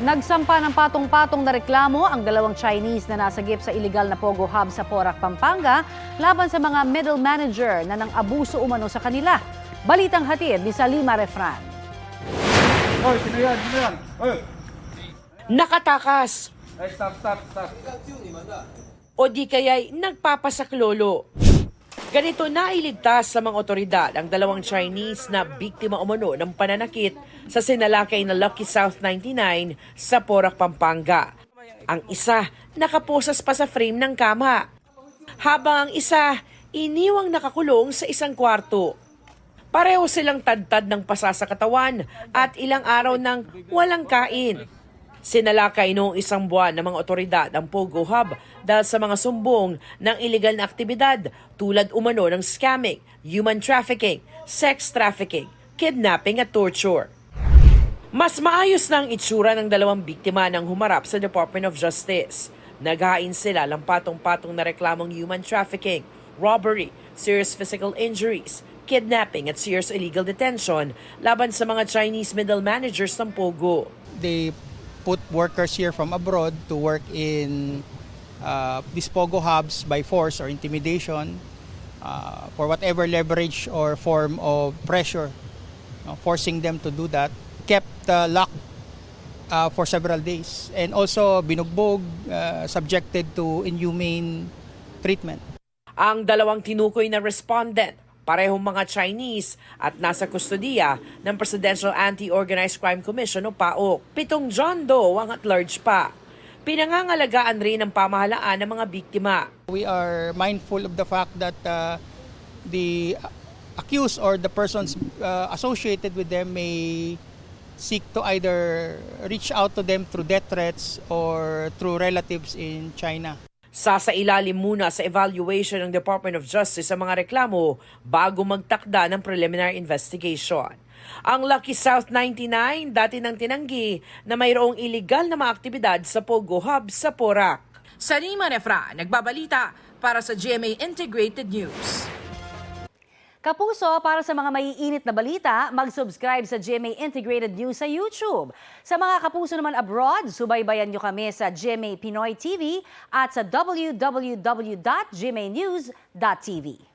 Nagsampa ng patong-patong na reklamo ang dalawang Chinese na nasagip sa illegal na Pogo Hub sa Porac, Pampanga laban sa mga middle manager na nang-abuso umano sa kanila. Balitang hatid ni Salima Refran. Hoy, sino yan? Sino yan? Hoy! Nakatakas Ay, stop. o di kaya'y nagpapasaklolo. Ganito nailigtas sa mga otoridad ang dalawang Chinese na biktima umano ng pananakit sa sinalakay na Lucky South 99 sa Porac, Pampanga. Ang isa nakaposas pa sa frame ng kama, habang ang isa iniwang nakakulong sa isang kwarto. Pareho silang tadtad ng pasa sa katawan at ilang araw nang walang kain. Sinalakay noong isang buwan ng mga otoridad ang Pogo Hub dahil sa mga sumbong ng iligal na aktibidad tulad umano ng scamming, human trafficking, sex trafficking, kidnapping at torture. Mas maayos na ang itsura ng dalawang biktima nang humarap sa Department of Justice. Naghain sila ng patong-patong na reklamong human trafficking, robbery, serious physical injuries, kidnapping at serious illegal detention laban sa mga Chinese middle managers ng Pogo. They put workers here from abroad to work in these Pogo hubs by force or intimidation for whatever leverage or form of pressure, forcing them to do that. Kept locked for several days and also binugbog, subjected to inhumane treatment. Ang dalawang tinukoy na respondent, parehong mga Chinese at nasa kustodiya ng Presidential Anti-Organized Crime Commission o PAOK. 7 John Doe ang at large pa. Pinangangalagaan rin ng pamahalaan ng mga biktima. We are mindful of the fact that the accused or the persons associated with them may seek to either reach out to them through death threats or through relatives in China. Sasailalim muna sa evaluation ng Department of Justice sa mga reklamo bago magtakda ng preliminary investigation. Ang Lucky South 99 dati nang tinanggi na mayroong iligal na mga aktibidad sa Pogo Hub sa Porac. Salima Refran, nagbabalita para sa GMA Integrated News. Kapuso, para sa mga maiinit na balita, mag-subscribe sa GMA Integrated News sa YouTube. Sa mga kapuso naman abroad, subaybayan nyo kami sa GMA Pinoy TV at sa www.gmanews.tv.